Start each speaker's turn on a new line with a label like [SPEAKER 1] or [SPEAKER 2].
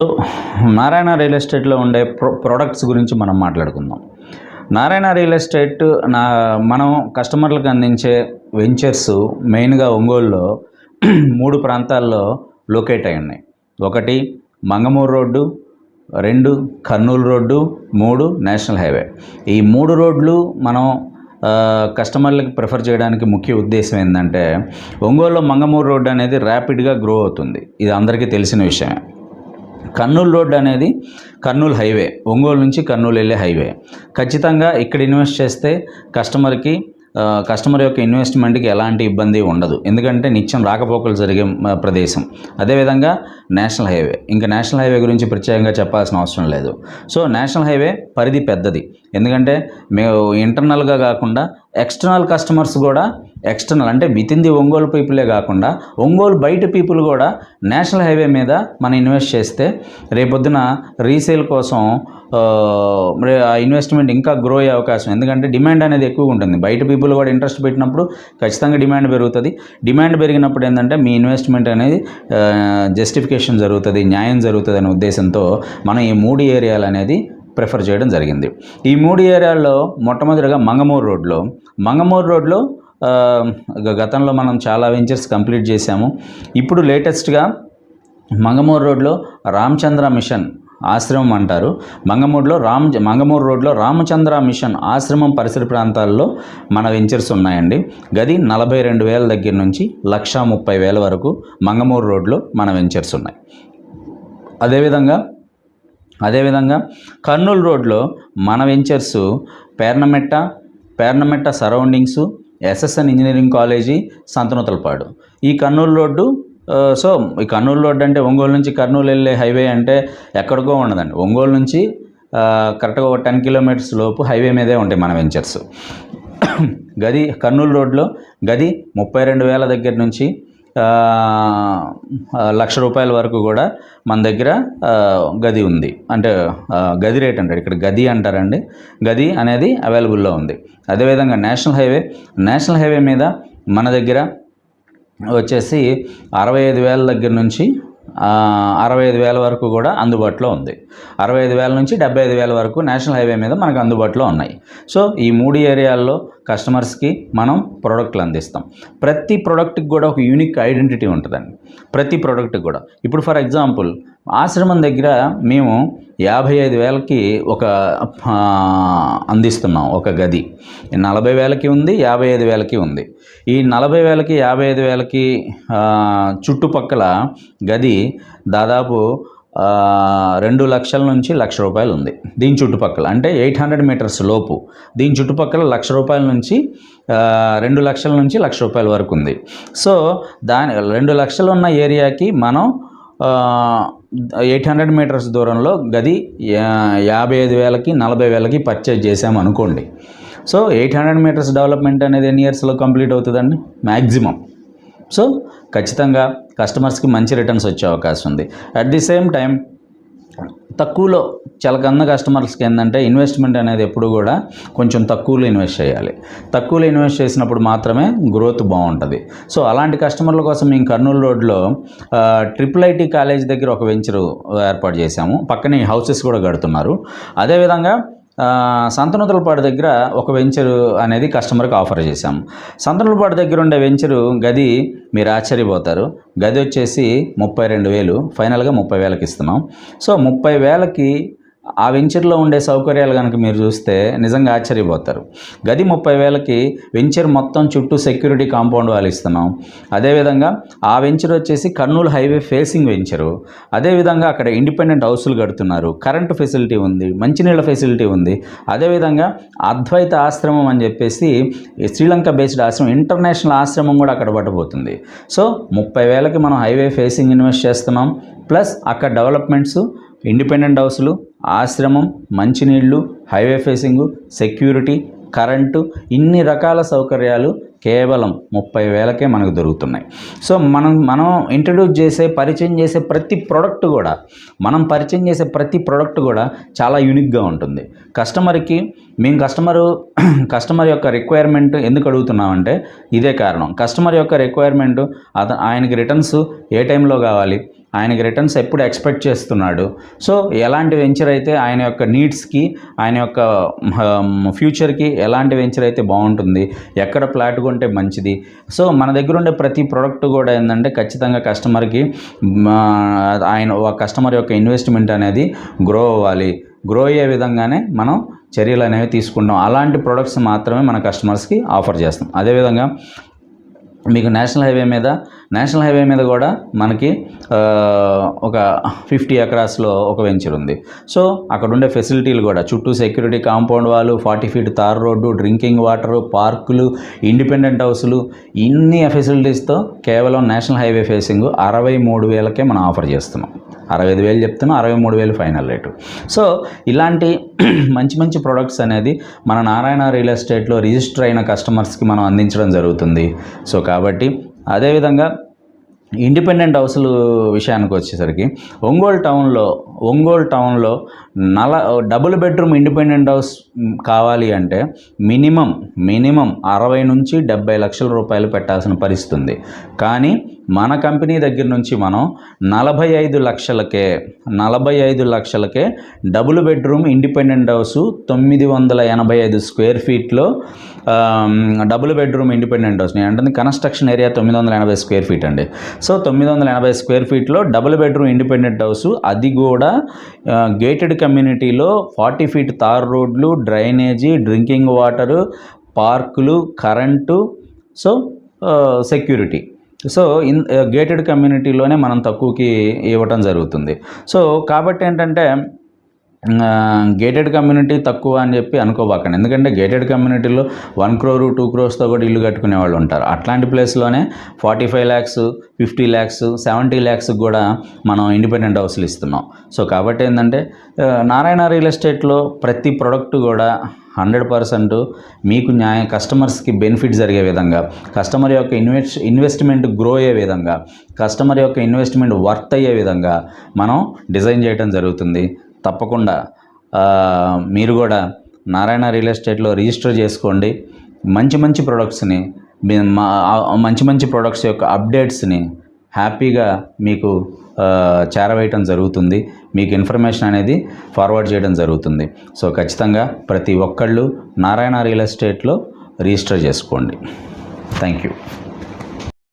[SPEAKER 1] So Narayana real ఎస్టేట్లో ఉండే products గురించి మనం మాట్లాడుకుందాం. నారాయణ రియల్ ఎస్టేట్ మనం కస్టమర్లకు అందించే వెంచర్స్ మెయిన్గా ఒంగోలులో 3 ప్రాంతాల్లో లొకేట్ అయి ఉన్నాయి. 1 Mangamuru road, 2 Kurnool road, 3 national highway. ఈ 3 రోడ్లు మనం కస్టమర్లకు ప్రిఫర్ చేయడానికి ముఖ్య ఉద్దేశం ఏంటంటే, ఒంగోలులో మంగమూరు రోడ్డు అనేది ర్యాపిడ్గా గ్రో అవుతుంది. ఇది అందరికీ తెలిసిన విషయమే. కర్నూలు రోడ్డు అనేది కర్నూలు హైవే, ఒంగోలు నుంచి కర్నూలు వెళ్ళే హైవే. ఖచ్చితంగా ఇక్కడ ఇన్వెస్ట్ చేస్తే కస్టమర్ యొక్క ఇన్వెస్ట్మెంట్కి ఎలాంటి ఇబ్బంది ఉండదు, ఎందుకంటే నిత్యం రాకపోకలు జరిగే ప్రదేశం. అదేవిధంగా నేషనల్ హైవే, ఇంకా నేషనల్ హైవే గురించి ప్రత్యేకంగా చెప్పాల్సిన అవసరం లేదు. సో నేషనల్ హైవే పరిధి పెద్దది, ఎందుకంటే మేము ఇంటర్నల్గా కాకుండా ఎక్స్టర్నల్ కస్టమర్స్ కూడా, ఎక్స్టర్నల్ అంటే విత్ ఇన్ ది ఒంగోలు పీపులే కాకుండా ఒంగోలు బయట పీపుల్ కూడా నేషనల్ హైవే మీద మనం ఇన్వెస్ట్ చేస్తే రేపొద్దున రీసేల్ కోసం ఆ ఇన్వెస్ట్మెంట్ ఇంకా గ్రో అయ్యే అవకాశం, ఎందుకంటే డిమాండ్ అనేది ఎక్కువగా ఉంటుంది. బయట పీపుల్ కూడా ఇంట్రెస్ట్ పెట్టినప్పుడు ఖచ్చితంగా డిమాండ్ పెరుగుతుంది. డిమాండ్ పెరిగినప్పుడు ఏంటంటే మీ ఇన్వెస్ట్మెంట్ అనేది జస్టిఫికేషన్ జరుగుతుంది, న్యాయం జరుగుతుంది అనే ఉద్దేశంతో మనం ఈ 3 ఏరియాలు అనేది ప్రిఫర్ చేయడం జరిగింది. ఈ 3 ఏరియాల్లో మొట్టమొదటిగా మంగమూరు రోడ్లో గతంలో మనం చాలా వెంచర్స్ కంప్లీట్ చేశాము. ఇప్పుడు లేటెస్ట్గా మంగమూరు రోడ్లో రామచంద్ర మిషన్ ఆశ్రమం అంటారు. మంగమూరు రోడ్లో రామచంద్ర మిషన్ ఆశ్రమం పరిసర ప్రాంతాల్లో మన వెంచర్స్ ఉన్నాయండి. గది 42,000 దగ్గర నుంచి 130,000 వరకు మంగమూరు రోడ్లో మన వెంచర్స్ ఉన్నాయి. అదేవిధంగా కర్నూలు రోడ్లో మన ventures Pernamitta surroundings, SSN engineering college, Santhanuthalapadu. ఈ కర్నూలు రోడ్డు ఈ కర్నూలు రోడ్డు అంటే ఒంగోలు నుంచి కర్నూలు వెళ్ళే హైవే అంటే ఎక్కడికో ఉండదండి. ఒంగోలు నుంచి కరెక్ట్గా ఒక 10 కిలోమీటర్స్ లోపు హైవే మీదే ఉంటాయి మన వెంచర్స్. కర్నూలు రోడ్లో గది 32,000 దగ్గర నుంచి ₹1,00,000 వరకు కూడా మన దగ్గర గది ఉంది. అంటే గది రేట్ అంటారు, ఇక్కడ గది అంటారండి. గది అనేది అవైలబుల్లో ఉంది. అదేవిధంగా నేషనల్ హైవే మీద మన దగ్గర వచ్చేసి 65,000 దగ్గర నుంచి 65,000 వరకు కూడా అందుబాటులో ఉంది. 65,000 నుంచి 75,000 వరకు నేషనల్ హైవే మీద మనకు అందుబాటులో ఉన్నాయి. సో ఈ 3 ఏరియాల్లో కస్టమర్స్కి మనం ప్రోడక్ట్లు అందిస్తాం. ప్రతి ప్రోడక్ట్కి కూడా ఒక యూనిక్ ఐడెంటిటీ ఉంటుందండి, ప్రతి ప్రోడక్ట్కి కూడా. ఇప్పుడు ఫర్ ఎగ్జాంపుల్ ఆశ్రమం దగ్గర మేము 55,000కి ఒక అందిస్తున్నాం ఒక గది. 40,000కి ఉంది, 55,000కి ఉంది. ఈ 40,000కి 55,000కి చుట్టుపక్కల గది దాదాపు 2,00,000 నుంచి ₹1,00,000 ఉంది. దీని చుట్టుపక్కల అంటే 800 మీటర్స్ లోపు, దీని చుట్టుపక్కల ₹1,00,000 నుంచి 2,00,000 నుంచి ₹1,00,000 వరకు ఉంది. సో 2,00,000 ఉన్న ఏరియాకి మనం 800 మీటర్స్ దూరంలో గది 55,000కి 40,000కి పర్చేజ్ చేసాము అనుకోండి. సో 800 మీటర్స్ డెవలప్మెంట్ అనేది ఎన్ని ఇయర్స్లో కంప్లీట్ అవుతుందండి మ్యాక్సిమం. సో ఖచ్చితంగా కస్టమర్స్కి మంచి రిటర్న్స్ వచ్చే అవకాశం ఉంది. అట్ ది సేమ్ టైం తక్కువలో చాలా కస్టమర్స్కి ఏంటంటే ఇన్వెస్ట్మెంట్ అనేది ఎప్పుడు కూడా కొంచెం తక్కువలో ఇన్వెస్ట్ చేయాలి. తక్కువలో ఇన్వెస్ట్ చేసినప్పుడు మాత్రమే గ్రోత్ బాగుంటుంది. సో అలాంటి కస్టమర్ల కోసం మేము కర్నూలు రోడ్లో IIIT కాలేజ్ దగ్గర ఒక వెంచరు ఏర్పాటు చేశాము. పక్కనే హౌసెస్ కూడా కడుతున్నారు. అదేవిధంగా సంతనూతలపాడు దగ్గర ఒక వెంచరు అనేది కస్టమర్కి ఆఫర్ చేశాము. సంతనూతలపాడు దగ్గర ఉండే వెంచరు గది మీరు ఆశ్చర్యపోతారు. గది వచ్చేసి 32,000, ఫైనల్గా 30,000కి ఇస్తున్నాం. సో 30,000కి ఆ వెంచర్లో ఉండే సౌకర్యాలు కనుక మీరు చూస్తే నిజంగా ఆశ్చర్యపోతారు. గది 30,000కి వెంచర్ మొత్తం చుట్టూ సెక్యూరిటీ కాంపౌండ్ వాళ్ళు ఇస్తున్నాం. అదేవిధంగా ఆ వెంచర్ వచ్చేసి కర్నూలు హైవే ఫేసింగ్ వెంచరు. అదేవిధంగా అక్కడ ఇండిపెండెంట్ హౌసులు కడుతున్నారు, కరెంటు ఫెసిలిటీ ఉంది, మంచినీళ్ళ ఫెసిలిటీ ఉంది. అదేవిధంగా అద్వైత ఆశ్రమం అని చెప్పేసి శ్రీలంక బేస్డ్ ఆశ్రమం, ఇంటర్నేషనల్ ఆశ్రమం కూడా అక్కడ పట్టబోతుంది. సో 30,000కి మనం హైవే ఫేసింగ్ ఇన్వెస్ట్ చేస్తున్నాం. ప్లస్ అక్కడ డెవలప్మెంట్స్, ఇండిపెండెంట్ హౌసులు, ఆశ్రమం, మంచినీళ్ళు, హైవే ఫేసింగు, సెక్యూరిటీ, కరెంటు, ఇన్ని రకాల సౌకర్యాలు కేవలం 30,000కే మనకు దొరుకుతున్నాయి. సో మనం పరిచయం చేసే ప్రతి ప్రోడక్ట్ కూడా చాలా యూనిక్గా ఉంటుంది. కస్టమర్ యొక్క రిక్వైర్మెంట్ ఎందుకు అడుగుతున్నామంటే ఇదే కారణం. కస్టమర్ యొక్క రిక్వైర్మెంట్ ఆయనకి రిటర్న్స్ ఏ టైంలో కావాలి, ఆయనకి రిటర్న్స్ ఎప్పుడు ఎక్స్పెక్ట్ చేస్తున్నాడు, సో ఎలాంటి వెంచర్ అయితే ఆయన యొక్క నీడ్స్కి, ఆయన యొక్క ఫ్యూచర్కి ఎలాంటి వెంచర్ అయితే బాగుంటుంది, ఎక్కడ ప్లాట్ కొంటే మంచిది. సో మన దగ్గర ఉండే ప్రతి ప్రోడక్ట్ కూడా ఏంటంటే ఖచ్చితంగా కస్టమర్కి కస్టమర్ యొక్క ఇన్వెస్ట్మెంట్ అనేది గ్రో అవ్వాలి. గ్రో అయ్యే విధంగానే మనం చర్యలు అనేవి తీసుకుంటాం. అలాంటి ప్రొడక్ట్స్ మాత్రమే మన కస్టమర్స్కి ఆఫర్ చేస్తాం. అదేవిధంగా మీకు నేషనల్ హైవే మీద కూడా మనకి ఒక 50 ఎకరాస్లో ఒక వెంచర్ ఉంది. సో అక్కడ ఉండే ఫెసిలిటీలు కూడా చుట్టూ సెక్యూరిటీ కాంపౌండ్ వాళ్ళు, 40 feet tar road, drinking water, పార్కులు, ఇండిపెండెంట్ హౌసులు, ఇన్ని ఫెసిలిటీస్తో కేవలం నేషనల్ హైవే ఫేసింగ్ 63,000కే మనం ఆఫర్ చేస్తున్నాం. 65,000 చెప్తున్నాం, 63,000 ఫైనల్ రేటు. సో ఇలాంటి మంచి ప్రొడక్ట్స్ అనేది మన నారాయణ రియల్ ఎస్టేట్లో రిజిస్టర్ అయిన కస్టమర్స్కి మనం అందించడం జరుగుతుంది. సో కాబట్టి అదేవిధంగా ఇండిపెండెంట్ హౌసులు విషయానికి వచ్చేసరికి ఒంగోలు టౌన్లో డబుల్ బెడ్రూమ్ ఇండిపెండెంట్ హౌస్ కావాలి అంటే మినిమం 60 నుంచి 70 లక్షల రూపాయలు పెట్టాల్సిన పరిస్థితి ఉంది. కానీ మన కంపెనీ దగ్గర నుంచి మనం 45 లక్షలకే double bedroom independent house 985 square ఫీట్లో డబుల్ బెడ్రూమ్ ఇండిపెండెంట్ హౌస్, నేను అంటే కన్స్ట్రక్షన్ ఏరియా 980 స్క్వేర్ ఫీట్ అండి. సో 980 స్క్వేర్ ఫీట్లో డబుల్ బెడ్రూమ్ ఇండిపెండెంట్ హౌసు, అది కూడా గేటెడ్ కమ్యూనిటీలో 40 ఫీట్ తార్ రోడ్లు, డ్రైనేజీ, డ్రింకింగ్ వాటరు, పార్కులు, current, so security. So gated కమ్యూనిటీలోనే మనం తక్కువకి ఇవ్వటం జరుగుతుంది. సో కాబట్టి ఏంటంటే గేటెడ్ కమ్యూనిటీ తక్కువ అని చెప్పి అనుకోబాకండి. ఎందుకంటే గేటెడ్ కమ్యూనిటీలో 1 crore 2 crores కూడా ఇల్లు కట్టుకునే వాళ్ళు ఉంటారు. అట్లాంటి ప్లేస్లోనే 45 lakhs 50 lakhs 70 lakhs కూడా మనం ఇండిపెండెంట్ హౌస్లు ఇస్తున్నాం. సో కాబట్టి ఏంటంటే నారాయణ రియల్ ఎస్టేట్లో ప్రతి ప్రోడక్ట్ కూడా 100% మీకు కస్టమర్స్కి బెనిఫిట్ జరిగే విధంగా, కస్టమర్ యొక్క ఇన్వెస్ట్మెంట్ గ్రో అయ్యే విధంగా, కస్టమర్ యొక్క ఇన్వెస్ట్మెంట్ వర్త్ అయ్యే విధంగా మనం డిజైన్ చేయడం జరుగుతుంది. తప్పకుండా మీరు కూడా నారాయణ రియల్ ఎస్టేట్లో రిజిస్టర్ చేసుకోండి. మంచి ప్రొడక్ట్స్ని, మంచి ప్రొడక్ట్స్ యొక్క అప్డేట్స్ని హ్యాపీగా మీకు చేరవేయటం జరుగుతుంది. మీకు ఇన్ఫర్మేషన్ అనేది ఫార్వర్డ్ చేయడం జరుగుతుంది. సో ఖచ్చితంగా ప్రతి ఒక్కళ్ళు నారాయణ రియల్ ఎస్టేట్లో రిజిస్టర్ చేసుకోండి. Thank you.